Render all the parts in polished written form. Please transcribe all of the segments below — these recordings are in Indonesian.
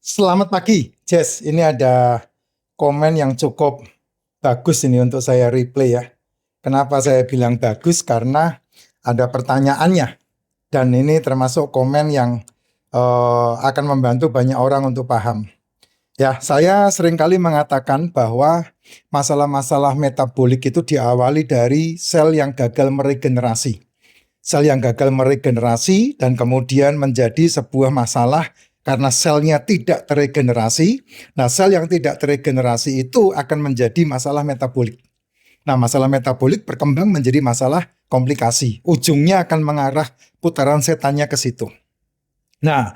Selamat pagi, Jess. Ini ada komen yang cukup bagus ini untuk saya replay ya. Kenapa saya bilang bagus? Karena ada pertanyaannya. Dan ini termasuk komen yang akan membantu banyak orang untuk paham. Ya, saya seringkali mengatakan bahwa masalah-masalah metabolik itu diawali dari sel yang gagal meregenerasi. Sel yang gagal meregenerasi dan kemudian menjadi sebuah masalah karena selnya tidak teregenerasi. Nah, sel yang tidak teregenerasi itu akan menjadi masalah metabolik. Nah, masalah metabolik berkembang menjadi masalah komplikasi. Ujungnya akan mengarah putaran setannya ke situ. Nah,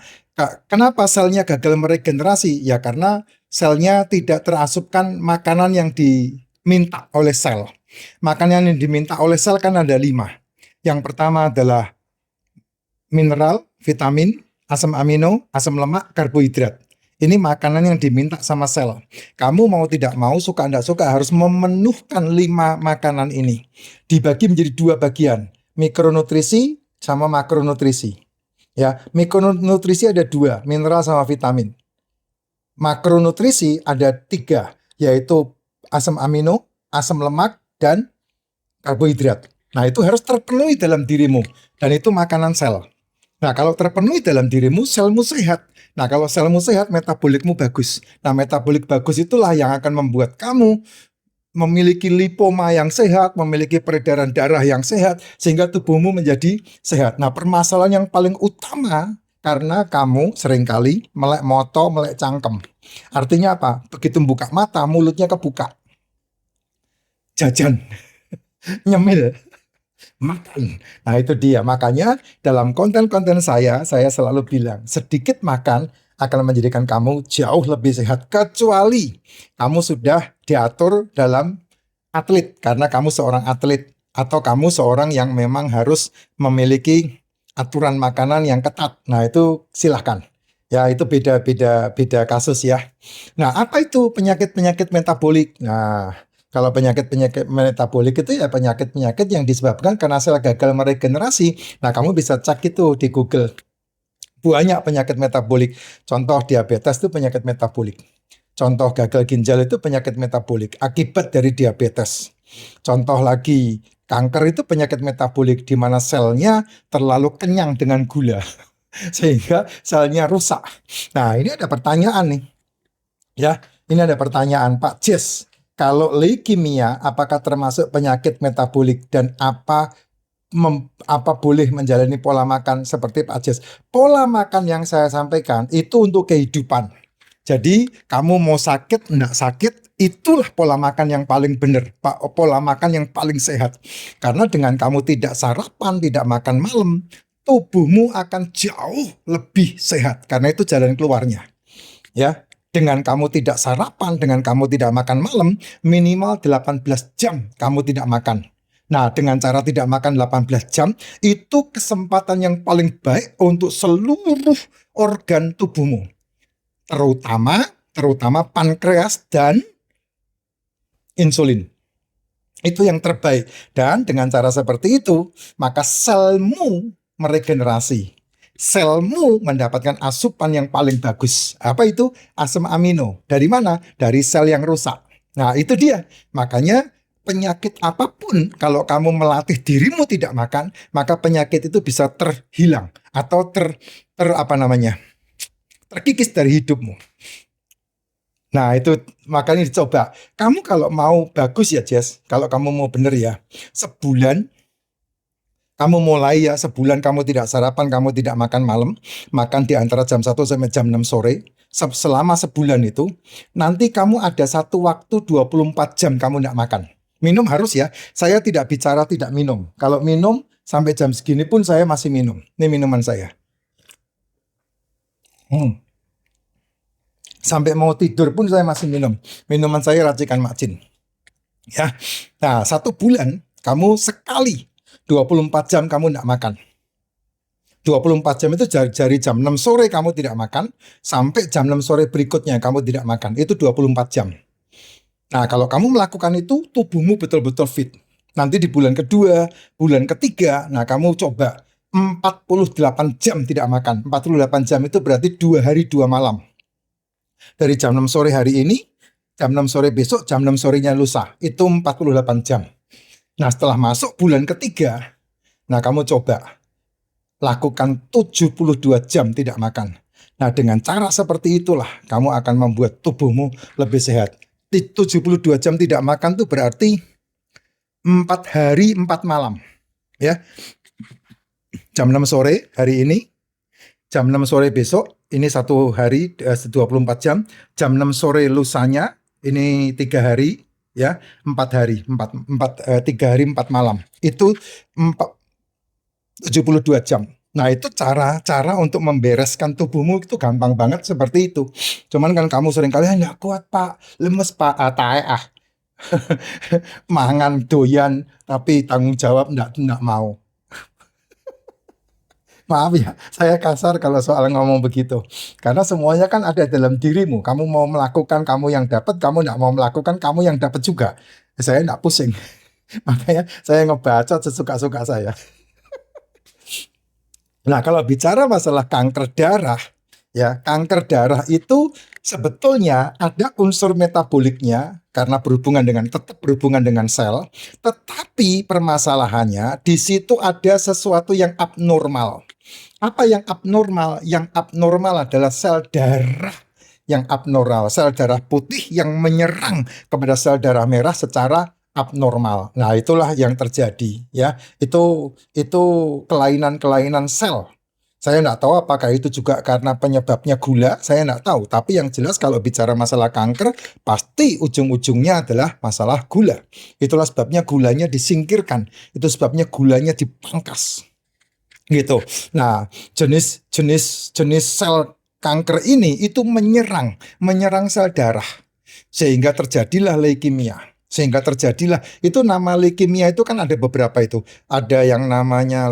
kenapa selnya gagal meregenerasi? Ya karena selnya tidak terasupkan makanan yang diminta oleh sel. Makanan yang diminta oleh sel kan ada 5. Yang pertama adalah mineral, vitamin, asam amino, asam lemak, karbohidrat. Ini makanan yang diminta sama sel. Kamu mau tidak mau, suka tidak suka, harus memenuhkan 5 makanan ini. Dibagi menjadi 2 bagian, mikronutrisi sama makronutrisi. Ya, mikronutrisi ada 2, mineral sama vitamin. Makronutrisi ada 3, yaitu asam amino, asam lemak, dan karbohidrat. Nah, itu harus terpenuhi dalam dirimu. Dan itu makanan sel. Nah, kalau terpenuhi dalam dirimu, selmu sehat. Nah, kalau selmu sehat, metabolikmu bagus. Nah, metabolik bagus itulah yang akan membuat kamu memiliki lipoma yang sehat, memiliki peredaran darah yang sehat, sehingga tubuhmu menjadi sehat. Nah, permasalahan yang paling utama karena kamu seringkali melek moto, melek cangkem. Artinya apa? Begitu buka mata, mulutnya kebuka. Jajan, nyemil, makan. Nah, itu dia. Makanya dalam konten-konten saya selalu bilang, sedikit makan akan menjadikan kamu jauh lebih sehat. Kecuali kamu sudah diatur dalam atlet, karena kamu seorang atlet. Atau kamu seorang yang memang harus memiliki aturan makanan yang ketat. Nah, itu silahkan. Ya, itu beda kasus ya. Nah, apa itu penyakit-penyakit metabolik? Nah, kalau penyakit-penyakit metabolik itu ya penyakit-penyakit yang disebabkan karena sel gagal meregenerasi. Nah, kamu bisa cek itu di Google. Banyak penyakit metabolik. Contoh diabetes itu penyakit metabolik. Contoh gagal ginjal itu penyakit metabolik akibat dari diabetes. Contoh lagi kanker itu penyakit metabolik di mana selnya terlalu kenyang dengan gula sehingga selnya rusak. Nah, ini ada pertanyaan nih. Ya, ini ada pertanyaan Pak Jess. Kalau leukemia apakah termasuk penyakit metabolik dan apa boleh menjalani pola makan seperti Pak Jess? Pola makan yang saya sampaikan itu untuk kehidupan. Jadi kamu mau sakit, enggak sakit, itulah pola makan yang paling benar, pola makan yang paling sehat. Karena dengan kamu tidak sarapan, tidak makan malam, tubuhmu akan jauh lebih sehat. Karena itu jalan keluarnya. Ya, dengan kamu tidak sarapan, dengan kamu tidak makan malam, minimal 18 jam kamu tidak makan. Nah, dengan cara tidak makan 18 jam, itu kesempatan yang paling baik untuk seluruh organ tubuhmu. Terutama pankreas dan insulin. Itu yang terbaik. Dan dengan cara seperti itu, maka selmu meregenerasi. Selmu mendapatkan asupan yang paling bagus. Apa itu? Asam amino. Dari mana? Dari sel yang rusak. Nah, itu dia. Makanya penyakit apapun, kalau kamu melatih dirimu tidak makan, maka penyakit itu bisa terhilang atau terkikis dari hidupmu. Nah, itu makanya dicoba. Kamu kalau mau bagus ya, Jess, kalau kamu mau bener ya, sebulan kamu mulai ya, sebulan kamu tidak sarapan, kamu tidak makan malam, makan di antara jam 1 sampai jam 6 sore, selama sebulan itu, nanti kamu ada satu waktu 24 jam kamu tidak makan. Minum harus ya, saya tidak bicara tidak minum. Kalau minum, sampai jam segini pun saya masih minum. Ini minuman saya. Sampai mau tidur pun saya masih minum. Minuman saya racikan Mak Jin. Ya. Nah, satu bulan kamu sekali 24 jam kamu tidak makan. 24 jam itu dari jam 6 sore kamu tidak makan sampai jam 6 sore berikutnya kamu tidak makan. Itu 24 jam. Nah, kalau kamu melakukan itu, tubuhmu betul-betul fit. Nanti di bulan kedua, bulan ketiga, nah kamu coba 48 jam tidak makan. 48 jam itu berarti 2 hari 2 malam. Dari jam 6 sore hari ini, jam 6 sore besok, jam 6 sorenya lusa. Itu 48 jam. Nah, setelah masuk bulan ketiga, nah kamu coba lakukan 72 jam tidak makan. Nah, dengan cara seperti itulah kamu akan membuat tubuhmu lebih sehat. 72 jam tidak makan itu berarti 4 hari 4 malam. Ya, jam 6 sore hari ini, jam 6 sore besok, ini 1 hari 24 jam. Jam 6 sore lusanya, ini 3 hari, ya, 4 hari, 3 hari 4 malam. Itu 72 jam. Nah, itu cara untuk membereskan tubuhmu itu gampang banget seperti itu. Cuman kan kamu seringkali nggak kuat pak, lemes pak, tae mangan doyan, tapi tanggung jawab nggak mau. Maaf ya, saya kasar kalau soal ngomong begitu. Karena semuanya kan ada dalam dirimu. Kamu mau melakukan, kamu yang dapat, kamu nggak mau melakukan, kamu yang dapat juga. Saya nggak pusing. Makanya saya ngebaca sesuka-suka saya. Nah, kalau bicara masalah kanker darah, ya, kanker darah itu sebetulnya ada unsur metaboliknya karena tetap berhubungan dengan sel, tetapi permasalahannya di situ ada sesuatu yang abnormal. Apa yang abnormal? Yang abnormal adalah sel darah yang abnormal, sel darah putih yang menyerang kepada sel darah merah secara abnormal. Nah, itulah yang terjadi, ya. Itu kelainan-kelainan sel. Saya nggak tahu apakah itu juga karena penyebabnya gula, saya nggak tahu. Tapi yang jelas kalau bicara masalah kanker, pasti ujung-ujungnya adalah masalah gula. Itulah sebabnya gulanya disingkirkan. Itu sebabnya gulanya dipangkas. Gitu. Nah, jenis sel kanker ini itu menyerang sel darah sehingga terjadilah leukemia. Sehingga terjadilah itu nama leukemia itu kan ada beberapa itu. Ada yang namanya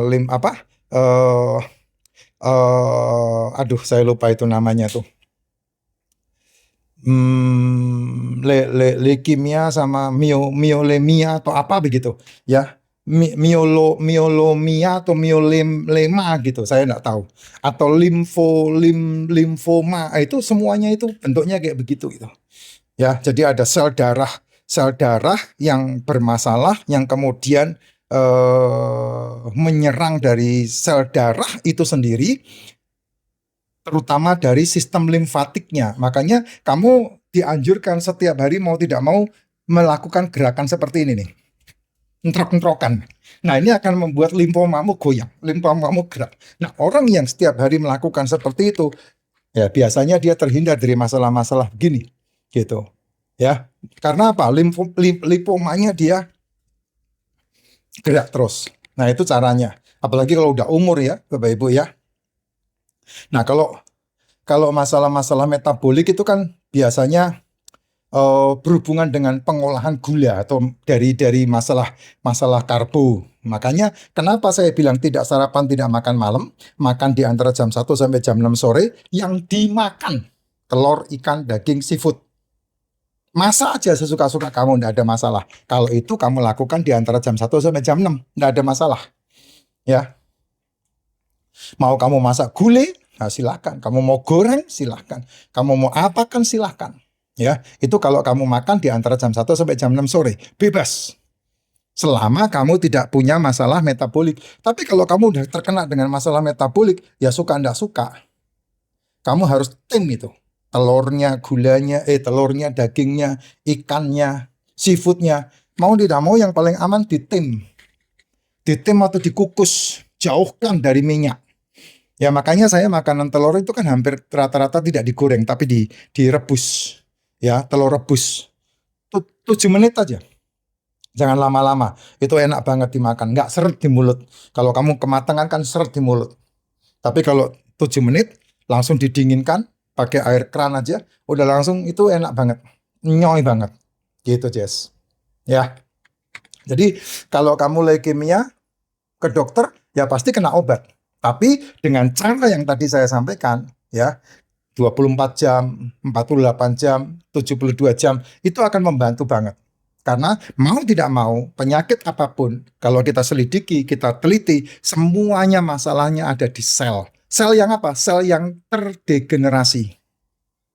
aduh saya lupa itu namanya tuh. Leukemia sama miolemia atau apa begitu ya. Miolomia atau miolema gitu, saya nggak tahu. Atau limfoma, itu semuanya itu bentuknya kayak begitu gitu. Ya, jadi ada sel darah yang bermasalah yang kemudian menyerang dari sel darah itu sendiri, terutama dari sistem limfatiknya. Makanya kamu dianjurkan setiap hari mau tidak mau melakukan gerakan seperti ini nih. Entrok-entrokan. Nah, ini akan membuat limfomamu goyang, limfomamu gerak. Nah, orang yang setiap hari melakukan seperti itu, ya biasanya dia terhindar dari masalah-masalah begini, gitu. Ya, karena apa? Limfomanya dia gerak terus. Nah, itu caranya. Apalagi kalau udah umur ya, Bapak Ibu ya. Nah, kalau masalah-masalah metabolik itu kan biasanya berhubungan dengan pengolahan gula atau dari masalah karbo. Makanya kenapa saya bilang tidak sarapan, tidak makan malam, makan di antara jam 1 sampai jam 6 sore, yang dimakan telur, ikan, daging, seafood. Masak aja sesuka-suka kamu, tidak ada masalah. Kalau itu kamu lakukan di antara jam 1 sampai jam 6, tidak ada masalah. Ya. Mau kamu masak gulai, nah silakan. Kamu mau goreng, silakan. Kamu mau apakan, silakan. Ya, itu kalau kamu makan di antara jam 1 sampai jam 6 sore, bebas. Selama kamu tidak punya masalah metabolik. Tapi kalau kamu udah terkena dengan masalah metabolik, ya suka enggak suka. Kamu harus tim itu. Telurnya, dagingnya, ikannya, seafoodnya. Mau tidak mau yang paling aman ditim. Ditim atau dikukus. Jauhkan dari minyak. Ya makanya saya makanan telur itu kan hampir rata-rata tidak digoreng, tapi direbus. Ya, telur rebus 7 menit aja, jangan lama-lama, itu enak banget dimakan, nggak seret di mulut. Kalau kamu kematangan kan seret di mulut, tapi kalau 7 menit langsung didinginkan pakai air keran aja, udah langsung, itu enak banget, nyoy banget gitu Jess ya. Jadi kalau kamu leukemia ke dokter ya pasti kena obat, tapi dengan cara yang tadi saya sampaikan ya, 24 jam, 48 jam, 72 jam, itu akan membantu banget. Karena mau tidak mau, penyakit apapun, kalau kita selidiki, kita teliti, semuanya masalahnya ada di sel. Sel yang apa? Sel yang terdegenerasi.